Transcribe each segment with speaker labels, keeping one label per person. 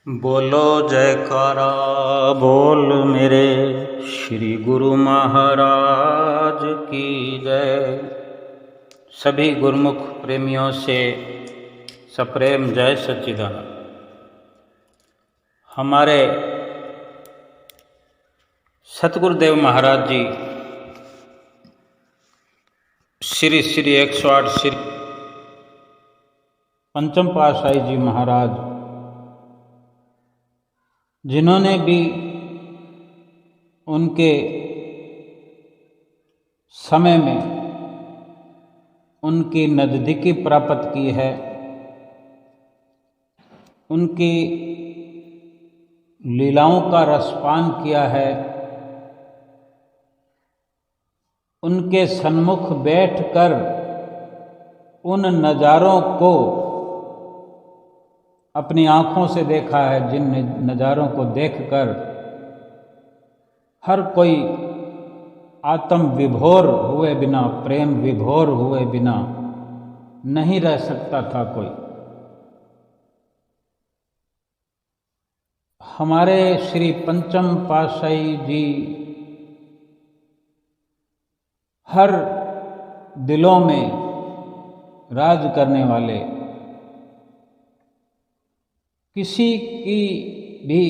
Speaker 1: बोलो जयकारा बोल मेरे श्री गुरु महाराज की जय। सभी गुरुमुख प्रेमियों से सप्रेम जय सच्चिदानंद। हमारे सतगुरुदेव महाराज जी श्री श्री 108 श्री पंचम पातशाही जी महाराज, जिन्होंने भी उनके समय में उनकी नज़दीकी प्राप्त की है, उनकी लीलाओं का रसपान किया है, उनके सन्मुख बैठकर उन नज़ारों को अपनी आँखों से देखा है, जिन नज़ारों को देखकर हर कोई आत्म विभोर हुए बिना, प्रेम विभोर हुए बिना नहीं रह सकता था कोई। हमारे श्री पंचम पातशाही जी हर दिलों में राज करने वाले, किसी की भी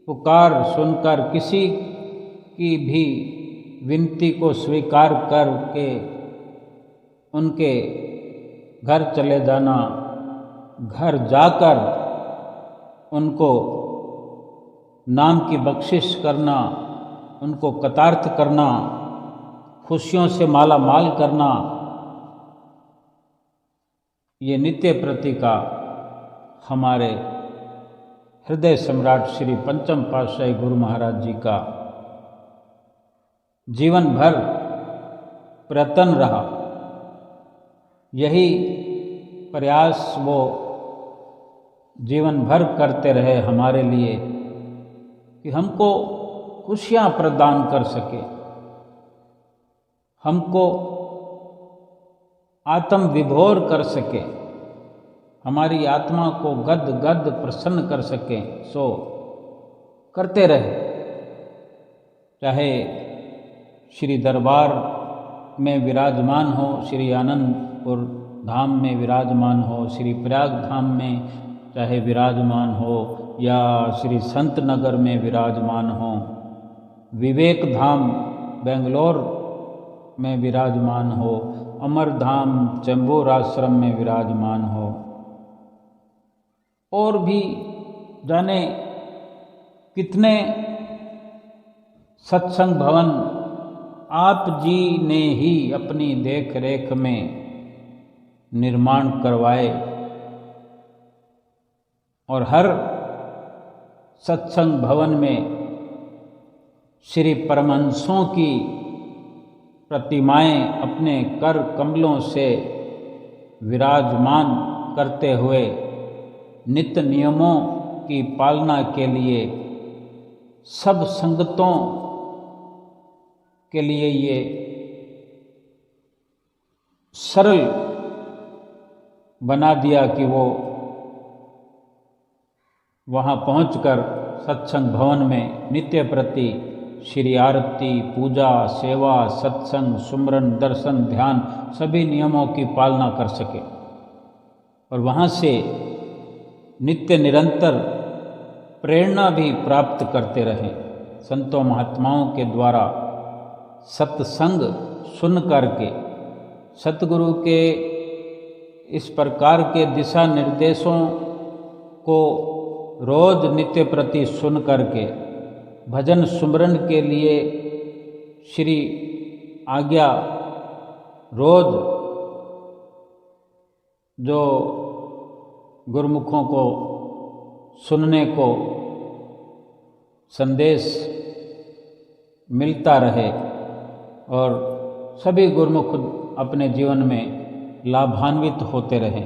Speaker 1: पुकार सुनकर, किसी की भी विनती को स्वीकार करके उनके घर चले जाना, घर जाकर उनको नाम की बख्शिश करना, उनको कृतार्थ करना, खुशियों से माला माल करना, ये नित्य प्रति का हमारे हृदय सम्राट श्री पंचम पातशाही गुरु महाराज जी का जीवन भर प्रयत्न रहा। यही प्रयास वो जीवन भर करते रहे हमारे लिए कि हमको खुशियाँ प्रदान कर सके, हमको आत्म विभोर कर सके, हमारी आत्मा को गद गद प्रसन्न कर सकें, सो करते रहे। चाहे श्री दरबार में विराजमान हो, श्री आनंदपुर धाम में विराजमान हो, श्री प्रयाग धाम में चाहे विराजमान हो, या श्री संत नगर में विराजमान हो, विवेक धाम बेंगलोर में विराजमान हो, अमर धाम चैम्बूर आश्रम में विराजमान हो, और भी जाने कितने सत्संग भवन आप जी ने ही अपनी देख रेख में निर्माण करवाए, और हर सत्संग भवन में श्री परमहंसों की प्रतिमाएं अपने कर कमलों से विराजमान करते हुए नित्य नियमों की पालना के लिए, सब संगतों के लिए ये सरल बना दिया कि वो वहाँ पहुंचकर सत्संग भवन में नित्य प्रति श्री आरती, पूजा, सेवा, सत्संग, सुमरन, दर्शन, ध्यान सभी नियमों की पालना कर सके, और वहाँ से नित्य निरंतर प्रेरणा भी प्राप्त करते रहें। संतों महात्माओं के द्वारा सत्संग सुन करके, सतगुरु के इस प्रकार के दिशा निर्देशों को रोज नित्य प्रति सुन करके, भजन सुमरन के लिए श्री आज्ञा रोज जो गुरुमुखों को सुनने को संदेश मिलता रहे, और सभी गुरुमुख अपने जीवन में लाभान्वित होते रहे।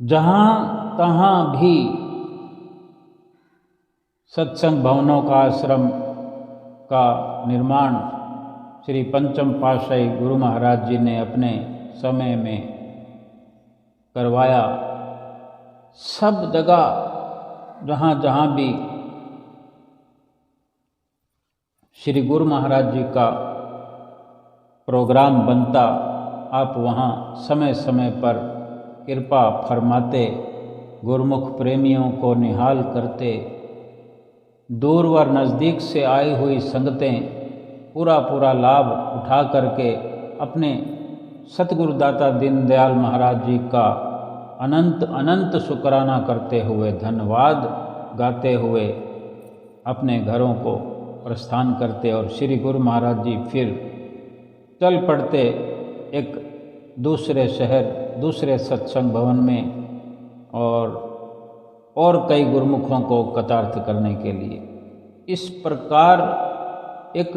Speaker 1: जहाँ तहाँ भी सत्संग भवनों का, आश्रम का निर्माण श्री पंचम पातशाही गुरु महाराज जी ने अपने समय में करवाया, सब जगह जहाँ जहाँ भी श्री गुरु महाराज जी का प्रोग्राम बनता, आप वहाँ समय समय पर कृपा फरमाते, गुरुमुख प्रेमियों को निहाल करते, दूर व नज़दीक से आई हुई संगतें पूरा लाभ उठा करके अपने सतगुरुदाता दीनदयाल महाराज जी का अनंत अनंत शुक्राना करते हुए, धन्यवाद गाते हुए अपने घरों को प्रस्थान करते और श्री गुरु महाराज जी फिर चल पड़ते एक दूसरे शहर, दूसरे सत्संग भवन में और कई गुरुमुखों को कृतार्थ करने के लिए। इस प्रकार एक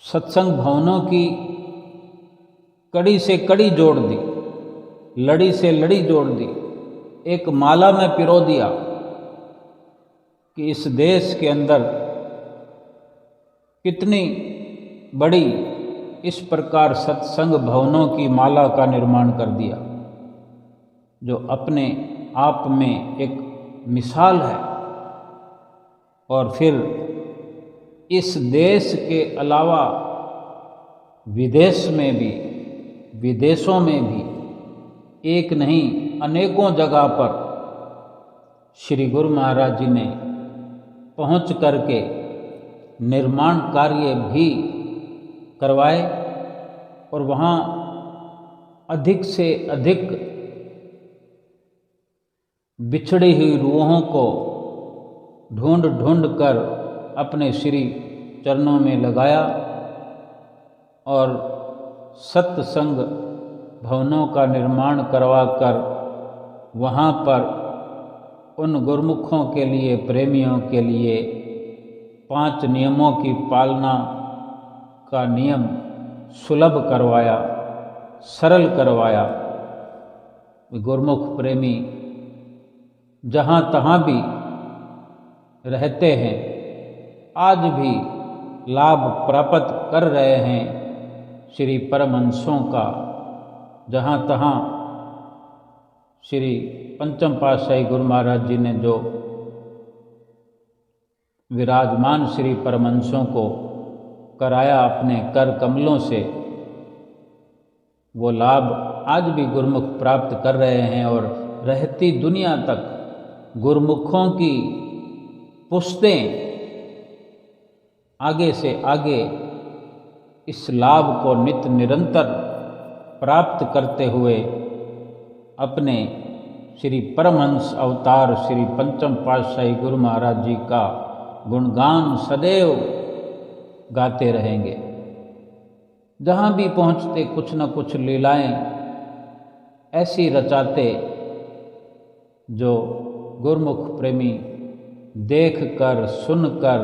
Speaker 1: सत्संग भवनों की कड़ी से कड़ी जोड़ दी, लड़ी से लड़ी जोड़ दी, एक माला में पिरो दिया कि इस देश के अंदर कितनी बड़ी इस प्रकार सत्संग भवनों की माला का निर्माण कर दिया, जो अपने आप में एक मिसाल है। और फिर इस देश के अलावा विदेश में भी, विदेशों में भी एक नहीं अनेकों जगह पर श्री गुरु महाराज जी ने पहुंच करके निर्माण कार्य भी करवाए और वहाँ अधिक से अधिक बिछड़ी हुई रूहों को ढूंढ ढूंढ कर अपने श्री चरणों में लगाया और सत्संग भवनों का निर्माण करवा कर वहाँ पर उन गुरुमुखों के लिए, प्रेमियों के लिए 5 नियमों की पालना का नियम सुलभ करवाया, सरल करवाया। गुरुमुख प्रेमी जहाँ तहाँ भी रहते हैं, आज भी लाभ प्राप्त कर रहे हैं श्री परमहंसों का। जहाँ तहाँ श्री पंचम पातशाही गुरु महाराज जी ने जो विराजमान श्री परमहंसों को कराया अपने कर कमलों से, वो लाभ आज भी गुरुमुख प्राप्त कर रहे हैं और रहती दुनिया तक गुरुमुखों की पुश्तें आगे से आगे इस लाभ को नित्य निरंतर प्राप्त करते हुए अपने श्री परमहंस अवतार श्री पंचम पातशाही गुरु महाराज जी का गुणगान सदैव गाते रहेंगे। जहाँ भी पहुँचते कुछ न कुछ लीलाएं ऐसी रचाते जो गुरुमुख प्रेमी देख कर, सुन कर,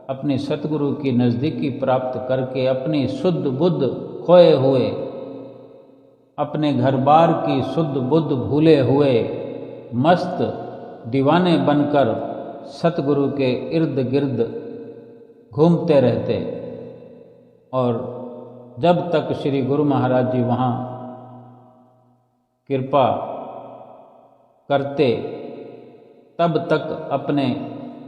Speaker 1: अपने सतगुरु की नज़दीकी प्राप्त करके अपनी शुद्ध बुद्ध खोए हुए, अपने घर बार की शुद्ध बुद्ध भूले हुए मस्त दीवाने बनकर सतगुरु के इर्द गिर्द घूमते रहते। और जब तक श्री गुरु महाराज जी वहाँ कृपा करते, तब तक अपने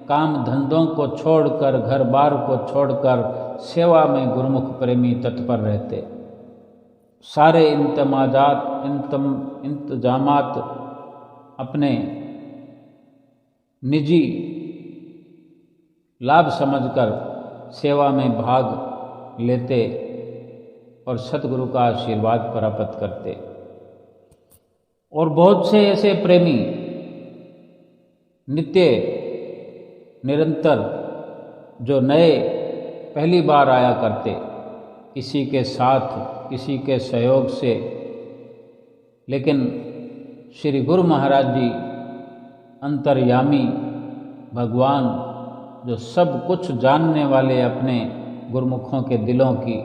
Speaker 1: काम धंधों को छोड़कर, घर बार को छोड़कर सेवा में गुरुमुख प्रेमी तत्पर रहते। सारे इंतजामात अपने निजी लाभ समझकर सेवा में भाग लेते और सतगुरु का आशीर्वाद प्राप्त करते। और बहुत से ऐसे प्रेमी नित्य निरंतर जो नए पहली बार आया करते, किसी के साथ, किसी के सहयोग से, लेकिन श्री गुरु महाराज जी अंतर्यामी भगवान जो सब कुछ जानने वाले अपने गुरुमुखों के दिलों की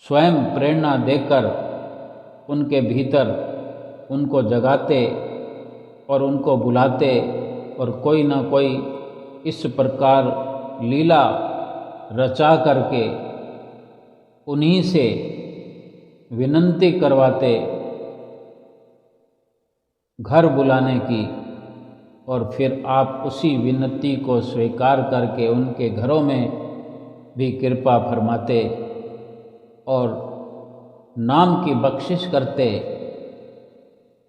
Speaker 1: स्वयं प्रेरणा देकर उनके भीतर उनको जगाते और उनको बुलाते और कोई ना कोई इस प्रकार लीला रचा करके उन्हीं से विनंती करवाते घर बुलाने की और फिर आप उसी विनती को स्वीकार करके उनके घरों में भी कृपा फरमाते और नाम की बख्शिश करते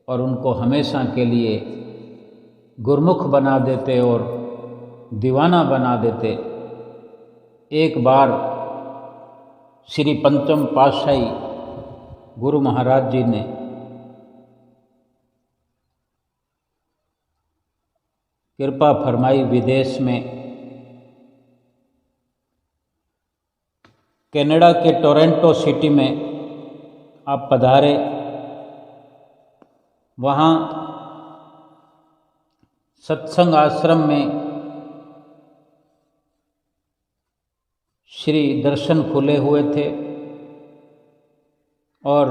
Speaker 1: और उनको हमेशा के लिए गुरमुख बना देते और दीवाना बना देते। एक बार श्री पंचम पातशाही गुरु महाराज जी ने कृपा फरमाई, विदेश में कनाडा के टोरंटो सिटी में आप पधारे। वहाँ सत्संग आश्रम में श्री दर्शन खुले हुए थे और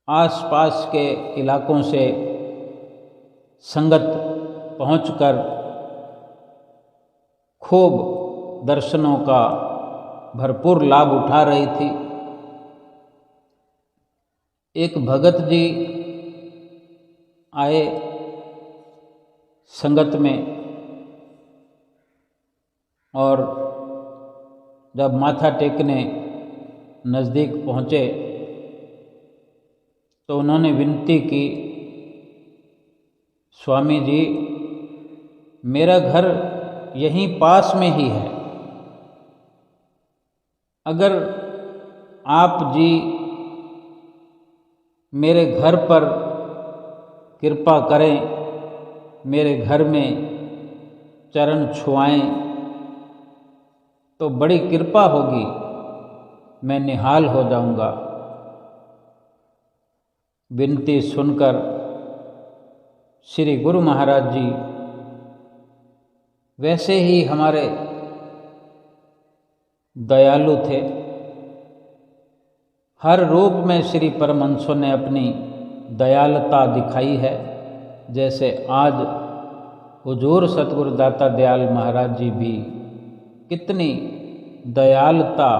Speaker 1: आसपास के इलाकों से संगत पहुंचकर खूब दर्शनों का भरपूर लाभ उठा रही थी। एक भगत जी आए संगत में और जब माथा टेकने नज़दीक पहुँचे तो उन्होंने विनती की, स्वामी जी मेरा घर यहीं पास में ही है, अगर आप जी मेरे घर पर कृपा करें, मेरे घर में चरण छुआएं तो बड़ी कृपा होगी, मैं निहाल हो जाऊंगा। विनती सुनकर श्री गुरु महाराज जी वैसे ही हमारे दयालु थे। हर रूप में श्री परमहंसों ने अपनी दयालुता दिखाई है। जैसे आज हुजूर सतगुरु दाता दयाल महाराज जी भी कितनी दयालुता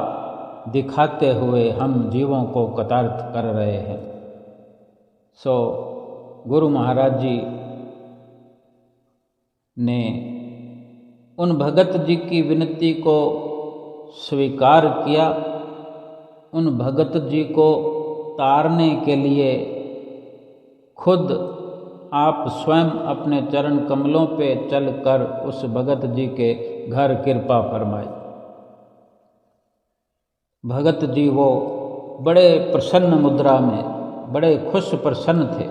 Speaker 1: दिखाते हुए हम जीवों को कृतार्थ कर रहे हैं। सो गुरु महाराज जी ने उन भगत जी की विनती को स्वीकार किया। उन भगत जी को तारने के लिए खुद आप स्वयं अपने चरण कमलों पे चलकर उस भगत जी के घर कृपा फरमाई। भगत जी वो बड़े प्रसन्न मुद्रा में, बड़े खुश प्रसन्न थे।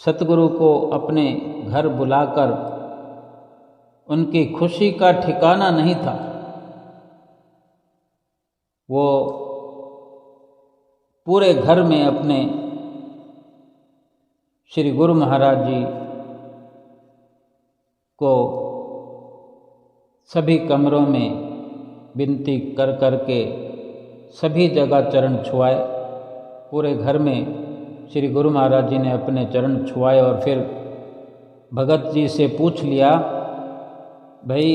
Speaker 1: सतगुरु को अपने घर बुलाकर उनकी खुशी का ठिकाना नहीं था। वो पूरे घर में अपने श्री गुरु महाराज जी को सभी कमरों में विनती कर कर के सभी जगह चरण छुआए। पूरे घर में श्री गुरु महाराज जी ने अपने चरण छुआए और फिर भगत जी से पूछ लिया, भाई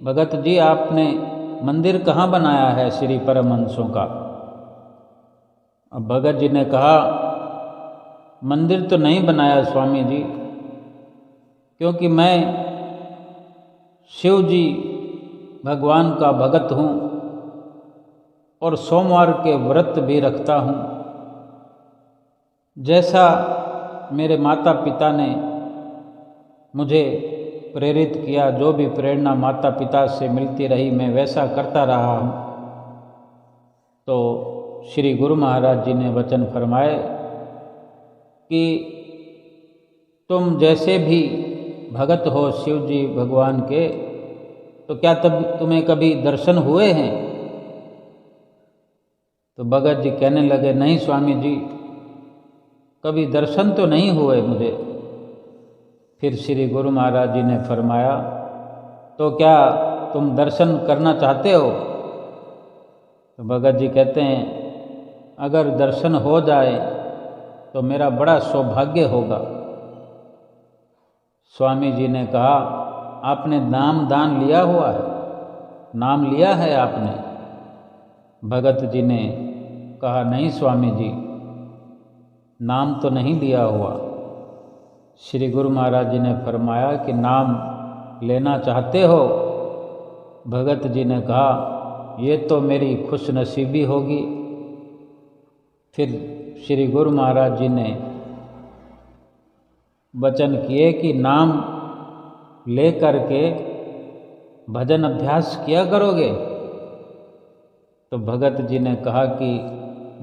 Speaker 1: भगत जी आपने मंदिर कहाँ बनाया है श्री परमहंसों का? अब भगत जी ने कहा, मंदिर तो नहीं बनाया स्वामी जी, क्योंकि मैं शिव जी भगवान का भगत हूँ और सोमवार के व्रत भी रखता हूँ। जैसा मेरे माता पिता ने मुझे प्रेरित किया, जो भी प्रेरणा माता पिता से मिलती रही, मैं वैसा करता रहा हूँ। तो श्री गुरु महाराज जी ने वचन फरमाए कि तुम जैसे भी भगत हो शिव जी भगवान के, तो क्या तब तुम्हें कभी दर्शन हुए हैं? तो भगत जी कहने लगे, नहीं स्वामी जी, कभी दर्शन तो नहीं हुए मुझे। फिर श्री गुरु महाराज जी ने फरमाया, तो क्या तुम दर्शन करना चाहते हो? तो भगत जी कहते हैं, अगर दर्शन हो जाए तो मेरा बड़ा सौभाग्य होगा। स्वामी जी ने कहा, आपने नाम दान लिया हुआ है? नाम लिया है आपने? भगत जी ने कहा, नहीं स्वामी जी, नाम तो नहीं लिया हुआ। श्री गुरु महाराज जी ने फरमाया कि नाम लेना चाहते हो? भगत जी ने कहा ये तो मेरी खुश नसीबी होगी। फिर श्री गुरु महाराज जी ने वचन किए कि नाम ले करके भजन अभ्यास किया करोगे? तो भगत जी ने कहा कि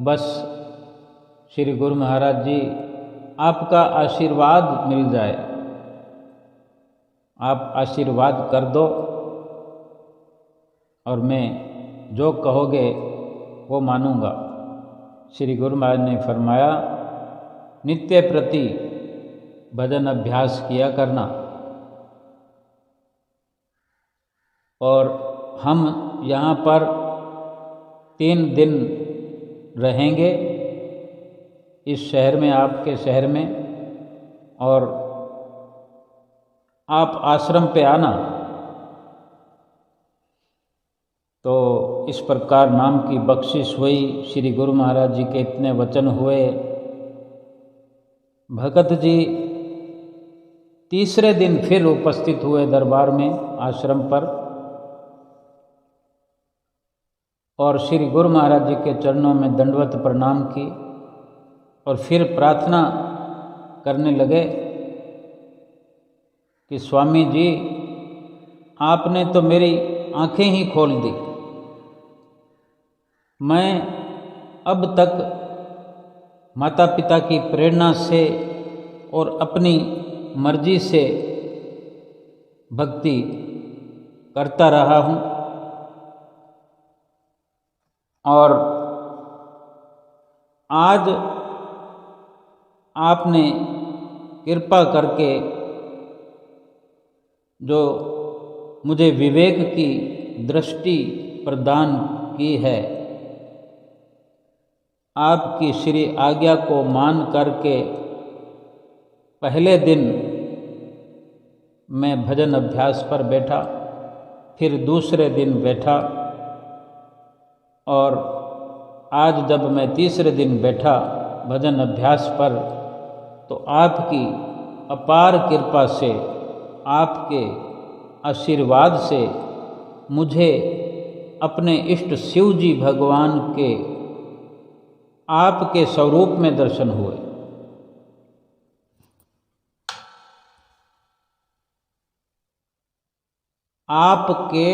Speaker 1: बस श्री गुरु महाराज जी आपका आशीर्वाद मिल जाए, आप आशीर्वाद कर दो और मैं जो कहोगे वो मानूंगा। श्री गुरु महाराज ने फरमाया नित्य प्रति भजन अभ्यास किया करना। और हम यहाँ पर 3 दिन रहेंगे इस शहर में, आपके शहर में, और आप आश्रम पे आना। तो इस प्रकार नाम की बख्शिश हुई। श्री गुरु महाराज जी के इतने वचन हुए। भगत जी तीसरे दिन फिर उपस्थित हुए दरबार में, आश्रम पर, और श्री गुरु महाराज जी के चरणों में दंडवत प्रणाम की और फिर प्रार्थना करने लगे कि स्वामी जी आपने तो मेरी आंखें ही खोल दी। मैं अब तक माता पिता की प्रेरणा से और अपनी मर्जी से भक्ति करता रहा हूँ, और आज आपने कृपा करके जो मुझे विवेक की दृष्टि प्रदान की है, आपकी श्री आज्ञा को मान करके पहले दिन मैं भजन अभ्यास पर बैठा, फिर दूसरे दिन बैठा, और आज जब मैं तीसरे दिन बैठा भजन अभ्यास पर, तो आपकी अपार कृपा से, आपके आशीर्वाद से मुझे अपने इष्ट शिव जी भगवान के आपके स्वरूप में दर्शन हुए। आपके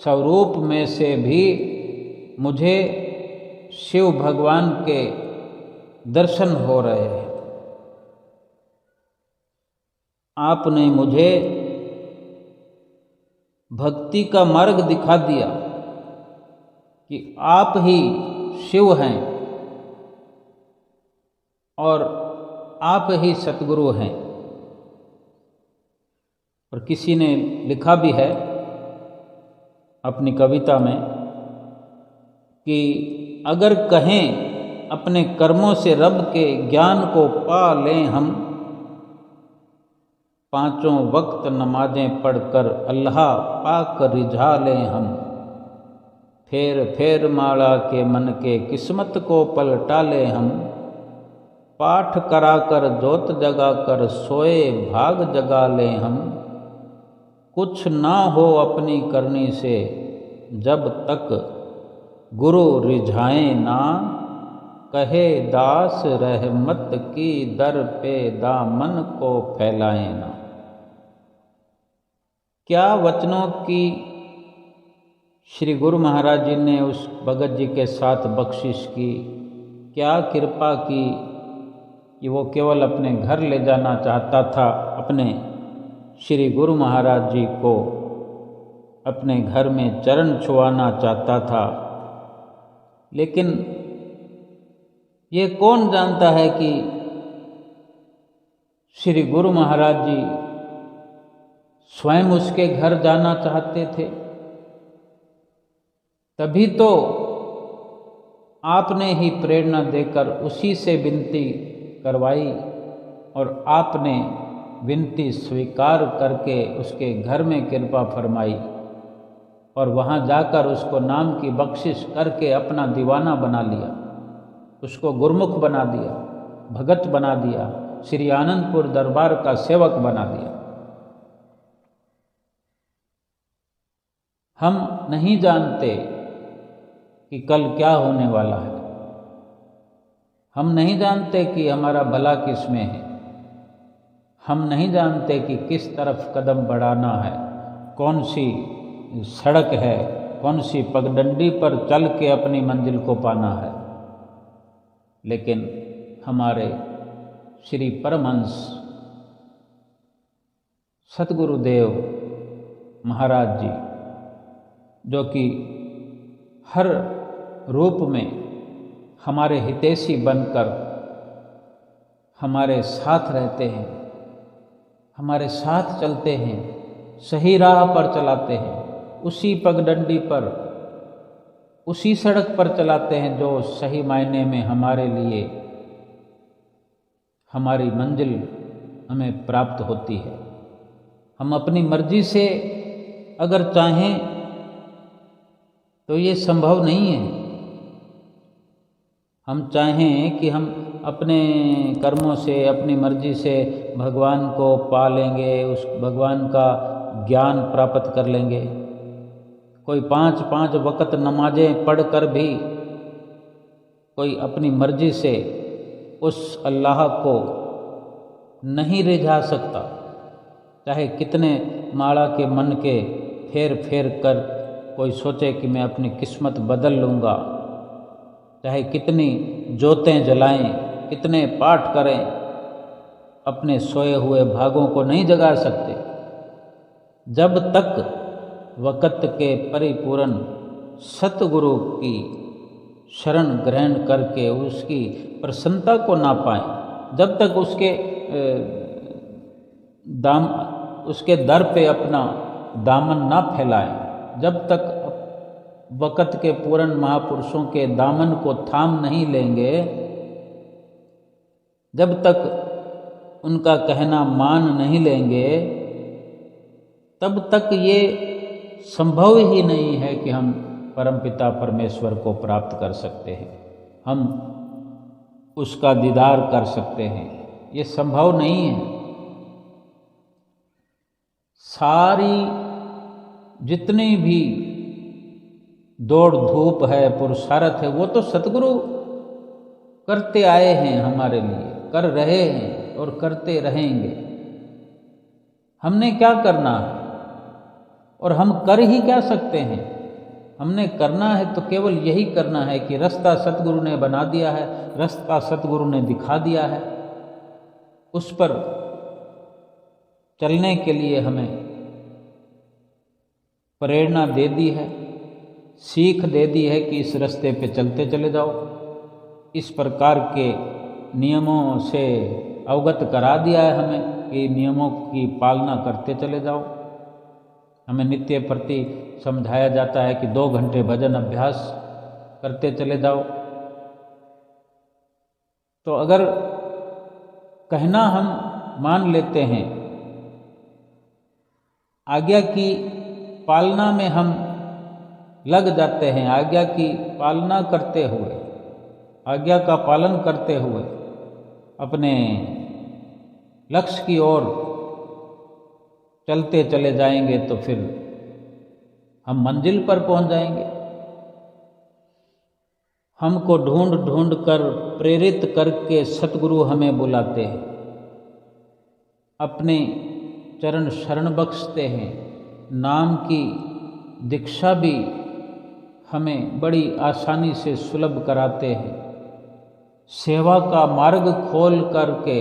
Speaker 1: स्वरूप में से भी मुझे शिव भगवान के दर्शन हो रहे हैं। आपने मुझे भक्ति का मार्ग दिखा दिया कि आप ही शिव हैं और आप ही सतगुरु हैं। और किसी ने लिखा भी है अपनी कविता में कि अगर कहें अपने कर्मों से रब के ज्ञान को पा लें हम, 5 वक्त नमाजें पढ़कर अल्लाह पाक रिझा लें हम, फेर फेर माला के मन के किस्मत को पलटा ले हम, पाठ कराकर जोत जगा कर सोए भाग जगा ले हम, कुछ ना हो अपनी करनी से जब तक गुरु रिझाए ना, कहे दास रहमत की दर पे दामन को फैलाए ना। क्या वचनों की श्री गुरु महाराज जी ने उस भगत जी के साथ बख्शिश की, क्या कृपा की कि वो केवल अपने घर ले जाना चाहता था, अपने श्री गुरु महाराज जी को अपने घर में चरण छुआना चाहता था। लेकिन ये कौन जानता है कि श्री गुरु महाराज जी स्वयं उसके घर जाना चाहते थे। तभी तो आपने ही प्रेरणा देकर उसी से विनती करवाई और आपने विनती स्वीकार करके उसके घर में कृपा फरमाई और वहाँ जाकर उसको नाम की बख्शिश करके अपना दीवाना बना लिया, उसको गुरमुख बना दिया। भगत बना दिया, श्री आनंदपुर दरबार का सेवक बना दिया। हम नहीं जानते कि कल क्या होने वाला है। हम नहीं जानते कि हमारा भला किस में है। हम नहीं जानते कि किस तरफ कदम बढ़ाना है, कौन सी सड़क है, कौन सी पगडंडी पर चल के अपनी मंजिल को पाना है। लेकिन हमारे श्री परमहंस सतगुरुदेव महाराज जी, जो कि हर रूप में हमारे हितैषी बनकर हमारे साथ रहते हैं, हमारे साथ चलते हैं, सही राह पर चलाते हैं, उसी पगडंडी पर, उसी सड़क पर चलाते हैं जो सही मायने में हमारे लिए हमारी मंजिल हमें प्राप्त होती है। हम अपनी मर्जी से अगर चाहें तो ये संभव नहीं है। हम चाहें कि हम अपने कर्मों से, अपनी मर्जी से भगवान को पा लेंगे, उस भगवान का ज्ञान प्राप्त कर लेंगे। कोई 5 वक्त नमाजें पढ़कर भी कोई अपनी मर्जी से उस अल्लाह को नहीं रिझा सकता। चाहे कितने माड़ा के मन के फेर फेर कर कोई सोचे कि मैं अपनी किस्मत बदल लूँगा, चाहे कितनी जोतें जलाएं, कितने पाठ करें, अपने सोए हुए भागों को नहीं जगा सकते। जब तक वक़्त के परिपूर्ण सतगुरु की शरण ग्रहण करके उसकी प्रसन्नता को ना पाएं, जब तक उसके दर पे अपना दामन ना फैलाएं, जब तक वक़्त के पूर्ण महापुरुषों के दामन को थाम नहीं लेंगे, जब तक उनका कहना मान नहीं लेंगे, तब तक ये संभव ही नहीं है कि हम परमपिता परमेश्वर को प्राप्त कर सकते हैं, हम उसका दीदार कर सकते हैं। ये संभव नहीं है। सारी जितनी भी दौड़ धूप है, पुरुषार्थ है, वो तो सतगुरु करते आए हैं हमारे लिए, कर रहे हैं और करते रहेंगे। हमने क्या करना है और हम कर ही क्या सकते हैं? हमने करना है तो केवल यही करना है कि रास्ता सतगुरु ने बना दिया है, रास्ता सतगुरु ने दिखा दिया है, उस पर चलने के लिए हमें प्रेरणा दे दी है, सीख दे दी है कि इस रास्ते पे चलते चले जाओ। इस प्रकार के नियमों से अवगत करा दिया है हमें कि नियमों की पालना करते चले जाओ। हमें नित्य प्रति समझाया जाता है कि 2 घंटे भजन अभ्यास करते चले जाओ। तो अगर कहना हम मान लेते हैं, आज्ञा की पालना में हम लग जाते हैं, आज्ञा की पालना करते हुए, आज्ञा का पालन करते हुए अपने लक्ष्य की ओर चलते चले जाएंगे, तो फिर हम मंजिल पर पहुंच जाएंगे। हमको ढूंढ ढूंढ कर प्रेरित करके सतगुरु हमें बुलाते हैं, अपने चरण शरण बख्शते हैं। नाम की दीक्षा भी हमें बड़ी आसानी से सुलभ कराते हैं। सेवा का मार्ग खोल करके,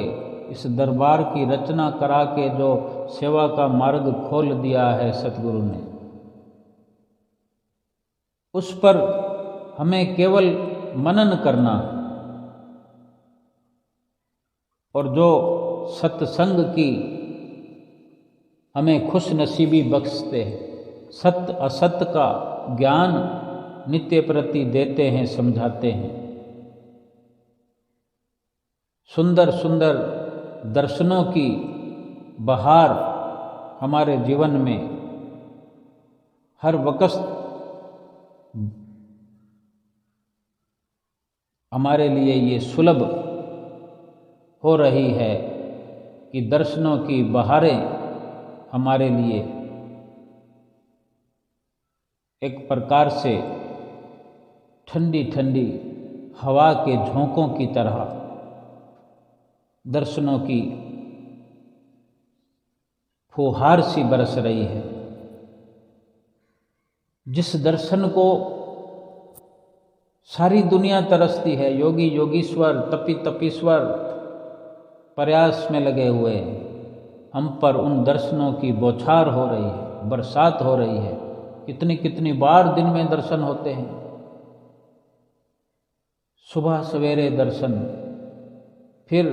Speaker 1: इस दरबार की रचना करा के जो सेवा का मार्ग खोल दिया है सतगुरु ने, उस पर हमें केवल मनन करना और जो सत्संग की हमें खुश नसीबी बख्शते हैं, सत्य असत्य का ज्ञान नित्य प्रति देते हैं, समझाते हैं। सुंदर सुंदर दर्शनों की बहार हमारे जीवन में हर वक्त हमारे लिए ये सुलभ हो रही है कि दर्शनों की बहारें हमारे लिए एक प्रकार से ठंडी ठंडी हवा के झोंकों की तरह दर्शनों की फुहार सी बरस रही है। जिस दर्शन को सारी दुनिया तरसती है, योगी योगीश्वर तपी तपीश्वर प्रयास में लगे हुए हैं, हम पर उन दर्शनों की बौछार हो रही है, बरसात हो रही है। कितनी कितनी बार दिन में दर्शन होते हैं, सुबह सवेरे दर्शन, फिर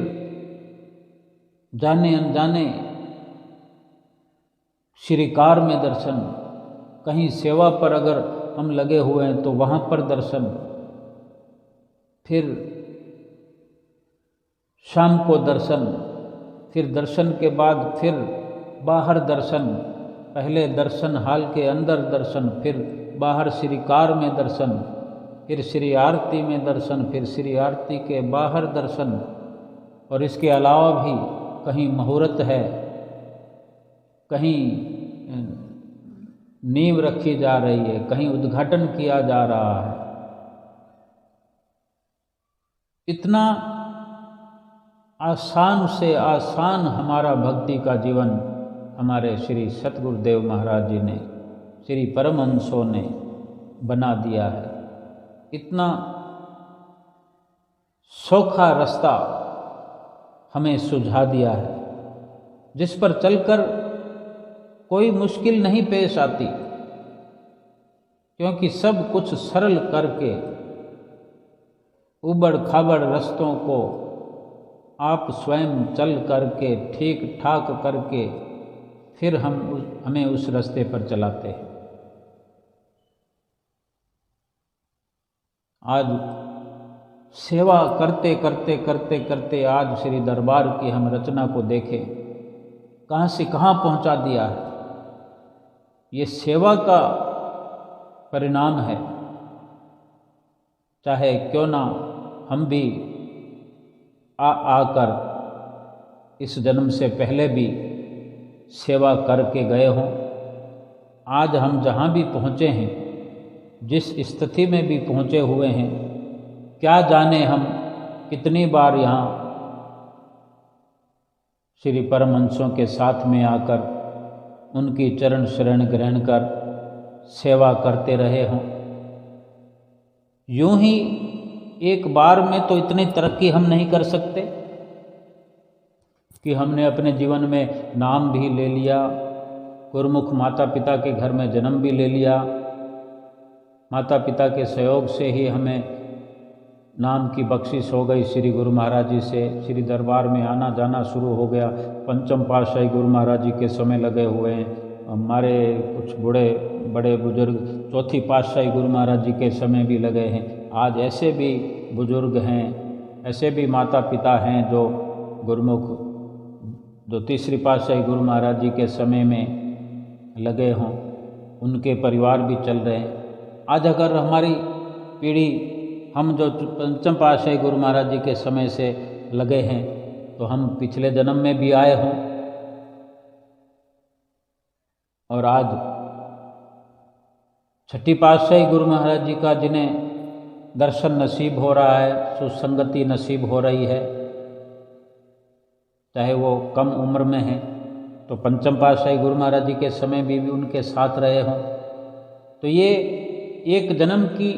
Speaker 1: जाने अनजाने श्रीकार में दर्शन, कहीं सेवा पर अगर हम लगे हुए हैं तो वहाँ पर दर्शन, फिर शाम को दर्शन, फिर दर्शन के बाद फिर बाहर दर्शन, पहले दर्शन हाल के अंदर दर्शन, फिर बाहर श्रीकार में दर्शन, फिर श्री आरती में दर्शन, फिर श्री आरती के बाहर दर्शन। और इसके अलावा भी कहीं मुहूर्त है, कहीं नींव रखी जा रही है, कहीं उद्घाटन किया जा रहा है। इतना आसान से आसान हमारा भक्ति का जीवन हमारे श्री सतगुरुदेव महाराज जी ने, श्री परमहंसों ने बना दिया है। इतना सौखा रास्ता हमें सुझा दिया है, जिस पर चलकर कोई मुश्किल नहीं पेश आती, क्योंकि सब कुछ सरल करके उबड़ खाबड़ रास्तों को आप स्वयं चल करके ठीक ठाक करके फिर हमें उस रास्ते पर चलाते हैं। आज सेवा करते करते करते करते आज श्री दरबार की हम रचना को देखें, कहाँ से कहाँ पहुँचा दिया है। ये सेवा का परिणाम है। चाहे क्यों ना हम भी आकर इस जन्म से पहले भी सेवा करके गए हों, आज हम जहाँ भी पहुँचे हैं, जिस स्थिति में भी पहुँचे हुए हैं, क्या जाने हम कितनी बार यहाँ श्री परमहंसों के साथ में आकर उनकी चरण शरण ग्रहण कर सेवा करते रहे हों। यूं ही एक बार में तो इतनी तरक्की हम नहीं कर सकते कि हमने अपने जीवन में नाम भी ले लिया, गुरुमुख माता पिता के घर में जन्म भी ले लिया, माता पिता के सहयोग से ही हमें नाम की बख्शिश हो गई, श्री गुरु महाराज जी से श्री दरबार में आना जाना शुरू हो गया। पंचम पातशाही गुरु महाराज जी के समय लगे हुए हैं, हमारे कुछ बड़े बुजुर्ग चौथी पातशाही गुरु महाराज जी के समय भी लगे हैं। आज ऐसे भी बुजुर्ग हैं, ऐसे भी माता पिता हैं जो गुरुमुख जो तीसरी पातशाही गुरु महाराज जी के समय में लगे हों, उनके परिवार भी चल रहे हैं। आज अगर हमारी पीढ़ी, हम जो पंचम पातशाही गुरु महाराज जी के समय से लगे हैं, तो हम पिछले जन्म में भी आए हों और आज छठी पातशाही गुरु महाराज जी का जिन्हें दर्शन नसीब हो रहा है, सुसंगति नसीब हो रही है, चाहे वो कम उम्र में हैं, तो पंचम पातशाही गुरु महाराज जी के समय भी उनके साथ रहे हों, तो ये एक जन्म की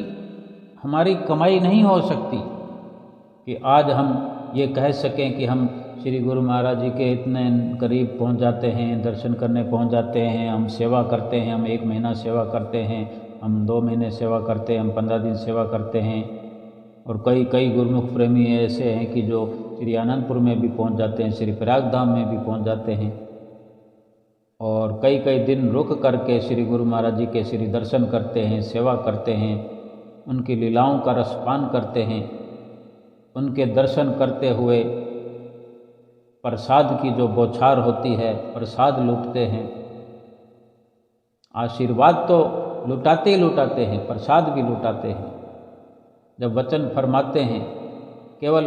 Speaker 1: हमारी कमाई नहीं हो सकती कि आज हम ये कह सकें कि हम श्री गुरु महाराज जी के इतने करीब पहुंच जाते हैं, दर्शन करने पहुंच जाते हैं, हम सेवा करते हैं, हम 1 महीना सेवा करते हैं, हम 2 महीने सेवा करते हैं, हम 15 दिन सेवा करते हैं। और कई गुरुमुख प्रेमी ऐसे हैं कि जो श्री आनंदपुर में भी पहुंच जाते हैं, श्री प्रयाग धाम में भी पहुंच जाते हैं और कई दिन रुक करके श्री गुरु महाराज जी के श्री दर्शन करते हैं, सेवा करते हैं, उनकी लीलाओं का रसपान करते हैं, उनके दर्शन करते हुए प्रसाद की जो बौछार होती है, प्रसाद लूटते हैं। आशीर्वाद तो लुटाते ही लुटाते हैं, प्रसाद भी लुटाते हैं। जब वचन फरमाते हैं, केवल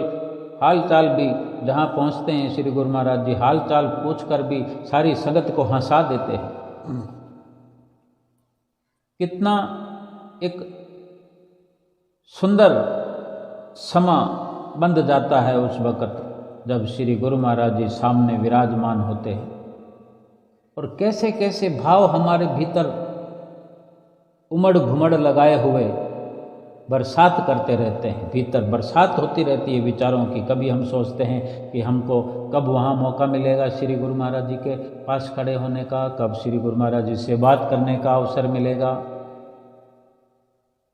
Speaker 1: हाल चाल भी जहाँ पहुँचते हैं श्री गुरु महाराज जी हाल चाल पूछ कर भी सारी संगत को हंसा देते हैं। कितना एक सुंदर समा बंध जाता है उस वक़्त जब श्री गुरु महाराज जी सामने विराजमान होते हैं, और कैसे कैसे भाव हमारे भीतर उमड़ घुमड़ लगाए हुए बरसात करते रहते हैं। भीतर बरसात होती रहती है विचारों की। कभी हम सोचते हैं कि हमको कब वहाँ मौका मिलेगा श्री गुरु महाराज जी के पास खड़े होने का, कब श्री गुरु महाराज जी से बात करने का अवसर मिलेगा।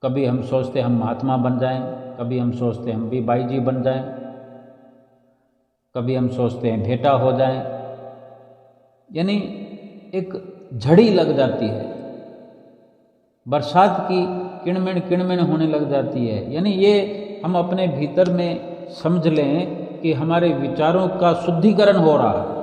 Speaker 1: कभी हम सोचते हम महात्मा बन जाएं, कभी हम सोचते हम भी बाई जी बन जाएं, कभी हम सोचते हैं भेंटा हो जाएं। यानी एक झड़ी लग जाती है, बरसात की किणमिण होने लग जाती है। यानी ये हम अपने भीतर में समझ लें कि हमारे विचारों का शुद्धिकरण हो रहा है।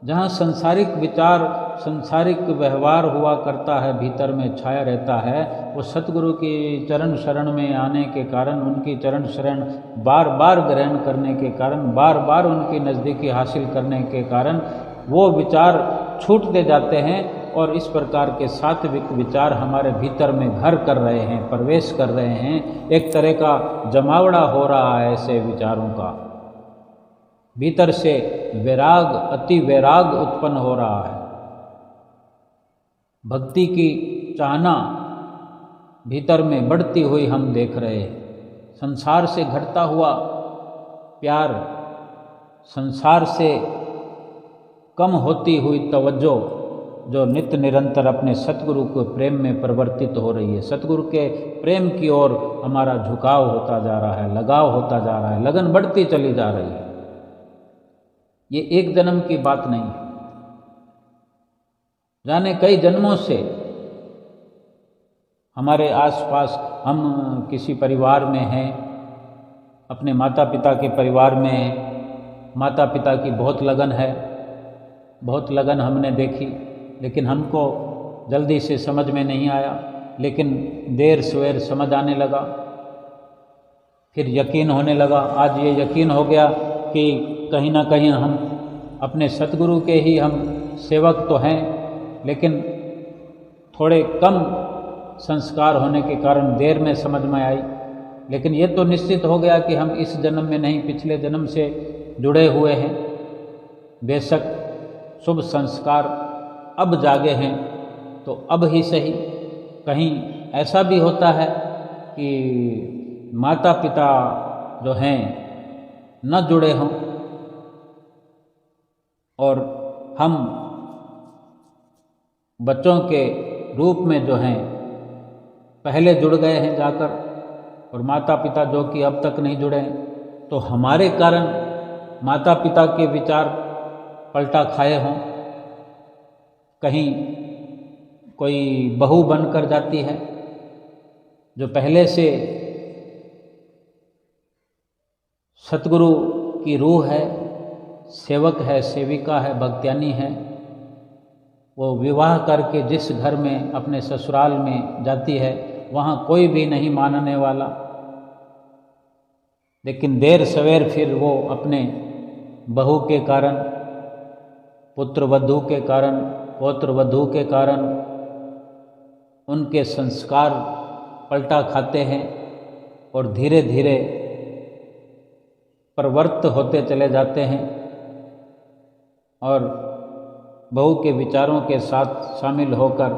Speaker 1: जहाँ संसारिक विचार, संसारिक व्यवहार हुआ करता है, भीतर में छाया रहता है, वो सतगुरु की चरण शरण में आने के कारण, उनकी चरण शरण बार बार ग्रहण करने के कारण, बार बार उनकी नज़दीकी हासिल करने के कारण वो विचार छूटते जाते हैं, और इस प्रकार के सात्विक विचार हमारे भीतर में घर कर रहे हैं, प्रवेश कर रहे हैं। एक तरह का जमावड़ा हो रहा है ऐसे विचारों का। भीतर से वैराग, अति वैराग उत्पन्न हो रहा है। भक्ति की चाहना भीतर में बढ़ती हुई हम देख रहे हैं। संसार से घटता हुआ प्यार, संसार से कम होती हुई तवज्जो जो नित्य निरंतर अपने सतगुरु के प्रेम में परिवर्तित हो रही है। सतगुरु के प्रेम की ओर हमारा झुकाव होता जा रहा है, लगाव होता जा रहा है, लगन बढ़ती चली जा रही है। ये एक जन्म की बात नहीं है, जाने कई जन्मों से हमारे आसपास हम किसी परिवार में हैं, अपने माता पिता के परिवार में हैं, माता पिता की बहुत लगन है, बहुत लगन हमने देखी, लेकिन हमको जल्दी से समझ में नहीं आया, लेकिन देर सवेर समझ आने लगा, फिर यकीन होने लगा। आज ये यकीन हो गया कि कहीं ना कहीं हम अपने सतगुरु के ही हम सेवक तो हैं, लेकिन थोड़े कम संस्कार होने के कारण देर में समझ में आई। लेकिन ये तो निश्चित हो गया कि हम इस जन्म में नहीं, पिछले जन्म से जुड़े हुए हैं। बेशक शुभ संस्कार अब जागे हैं तो अब ही सही। कहीं ऐसा भी होता है कि माता पिता जो हैं न जुड़े हों और हम बच्चों के रूप में जो हैं पहले जुड़ गए हैं जाकर, और माता पिता जो कि अब तक नहीं जुड़े हैं, तो हमारे कारण माता पिता के विचार पलटा खाए हों। कहीं कोई बहू बनकर जाती है जो पहले से सतगुरु की रूह है, सेवक है, सेविका है, भक्त्यानी है, वो विवाह करके जिस घर में अपने ससुराल में जाती है वहाँ कोई भी नहीं मानने वाला, लेकिन देर सवेर फिर वो अपने बहू के कारण, पुत्र वधू के कारण, पौत्र वधू के कारण उनके संस्कार पलटा खाते हैं और धीरे धीरे प्रवृत्त होते चले जाते हैं और बहू के विचारों के साथ शामिल होकर,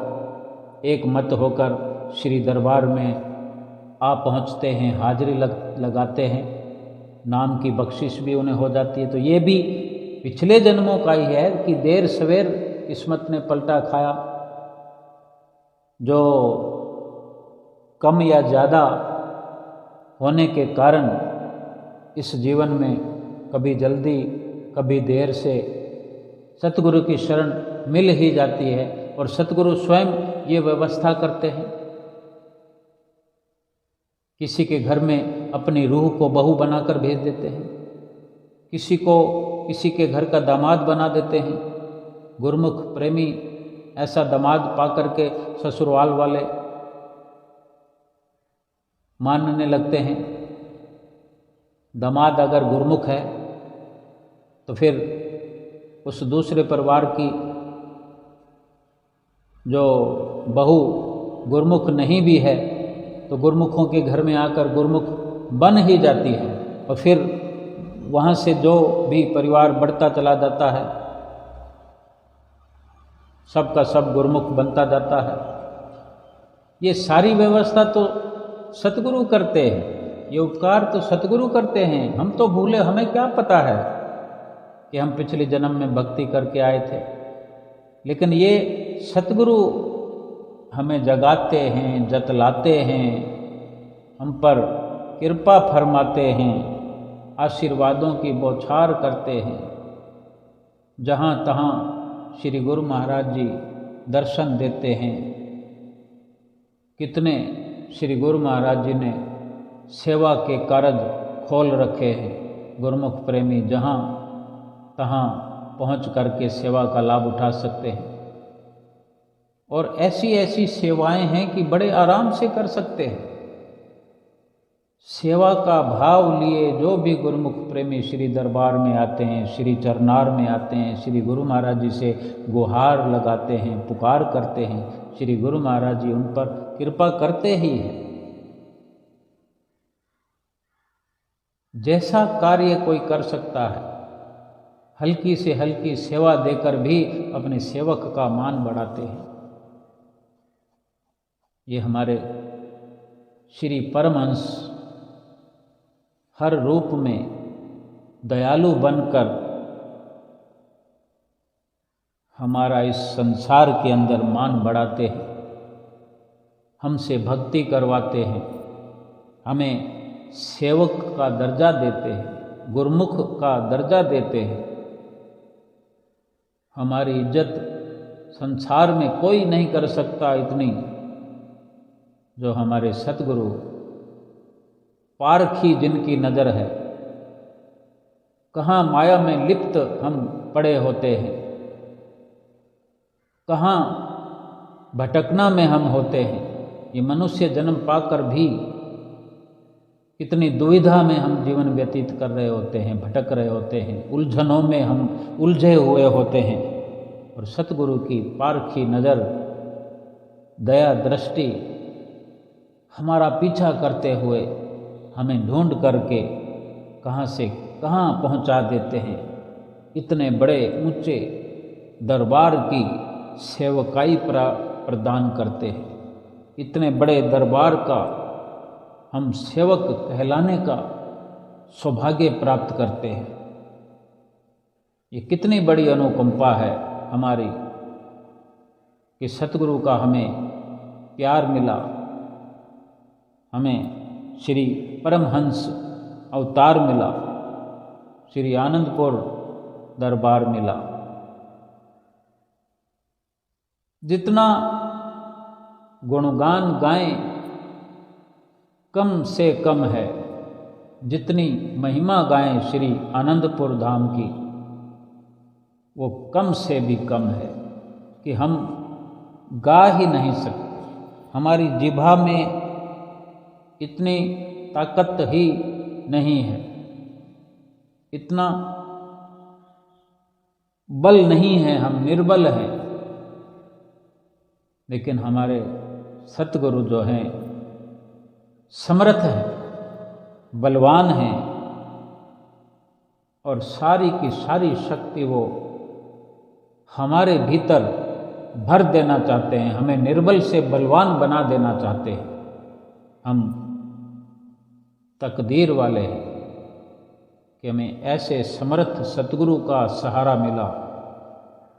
Speaker 1: एक मत होकर श्री दरबार में आ पहुंचते हैं, हाजिरी लगाते हैं, नाम की बख्शिश भी उन्हें हो जाती है। तो ये भी पिछले जन्मों का ही है कि देर सवेर किस्मत ने पलटा खाया, जो कम या ज़्यादा होने के कारण इस जीवन में कभी जल्दी कभी देर से सतगुरु की शरण मिल ही जाती है, और सतगुरु स्वयं ये व्यवस्था करते हैं। किसी के घर में अपनी रूह को बहू बनाकर भेज देते हैं, किसी को किसी के घर का दामाद बना देते हैं। गुरमुख प्रेमी ऐसा दामाद पाकर के ससुराल वाले मानने लगते हैं। दामाद अगर गुरमुख है तो फिर उस दूसरे परिवार की जो बहू गुरमुख नहीं भी है तो गुरमुखों के घर में आकर गुरमुख बन ही जाती है, और फिर वहाँ से जो भी परिवार बढ़ता चला जाता है सबका सब गुरमुख बनता जाता है। ये सारी व्यवस्था तो सतगुरु करते हैं, ये उपकार तो सतगुरु करते हैं। हम तो भूले, हमें क्या पता है कि हम पिछले जन्म में भक्ति करके आए थे, लेकिन ये सतगुरु हमें जगाते हैं, जतलाते हैं, हम पर कृपा फरमाते हैं, आशीर्वादों की बौछार करते हैं। जहाँ तहाँ श्री गुरु महाराज जी दर्शन देते हैं। कितने श्री गुरु महाराज जी ने सेवा के कारज खोल रखे हैं। गुरुमुख प्रेमी जहाँ तहाँ पहुँच करके सेवा का लाभ उठा सकते हैं, और ऐसी ऐसी सेवाएं हैं कि बड़े आराम से कर सकते हैं। सेवा का भाव लिए जो भी गुरुमुख प्रेमी श्री दरबार में आते हैं, श्री चरनार में आते हैं, श्री गुरु महाराज जी से गुहार लगाते हैं, पुकार करते हैं, श्री गुरु महाराज जी उन पर कृपा करते ही हैं। जैसा कार्य कोई कर सकता है, हल्की से हल्की सेवा देकर भी अपने सेवक का मान बढ़ाते हैं। ये हमारे श्री परमहंस हर रूप में दयालु बनकर हमारा इस संसार के अंदर मान बढ़ाते हैं, हमसे भक्ति करवाते हैं, हमें सेवक का दर्जा देते हैं, गुरमुख का दर्जा देते हैं। हमारी इज्जत संसार में कोई नहीं कर सकता इतनी जो हमारे सतगुरु पारखी जिनकी नज़र है। कहाँ माया में लिप्त हम पड़े होते हैं, कहाँ भटकना में हम होते हैं। ये मनुष्य जन्म पाकर भी कितनी दुविधा में हम जीवन व्यतीत कर रहे होते हैं, भटक रहे होते हैं, उलझनों में हम उलझे हुए होते हैं। और सतगुरु की पारखी नज़र, दया दृष्टि हमारा पीछा करते हुए हमें ढूंढ करके कहाँ से कहाँ पहुँचा देते हैं। इतने बड़े ऊंचे दरबार की सेवकाई प्रदान करते हैं। इतने बड़े दरबार का हम सेवक कहलाने का सौभाग्य प्राप्त करते हैं। ये कितनी बड़ी अनुकंपा है हमारी कि सतगुरु का हमें प्यार मिला, हमें श्री परमहंस अवतार मिला, श्री आनंदपुर दरबार मिला। जितना गुणगान गाएं कम से कम है, जितनी महिमा गाएं श्री आनंदपुर धाम की वो कम से भी कम है कि हम गा ही नहीं सकते। हमारी जिह्वा में इतनी ताकत ही नहीं है, इतना बल नहीं है, हम निर्बल हैं। लेकिन हमारे सतगुरु जो हैं समर्थ हैं, बलवान हैं, और सारी की सारी शक्ति वो हमारे भीतर भर देना चाहते हैं, हमें निर्बल से बलवान बना देना चाहते हैं। हम तकदीर वाले हैं कि हमें ऐसे समर्थ सतगुरु का सहारा मिला,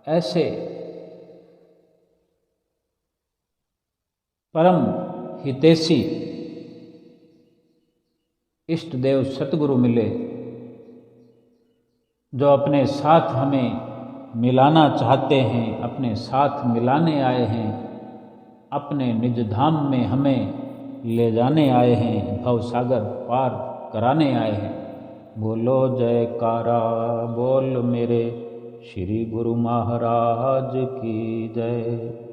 Speaker 1: ऐसे परम हितैषी इष्ट देव सतगुरु मिले जो अपने साथ हमें मिलाना चाहते हैं, अपने साथ मिलाने आए हैं, अपने निज धाम में हमें ले जाने आए हैं, भव सागर पार कराने आए हैं। बोलो जयकारा बोल मेरे श्री गुरु महाराज की जय।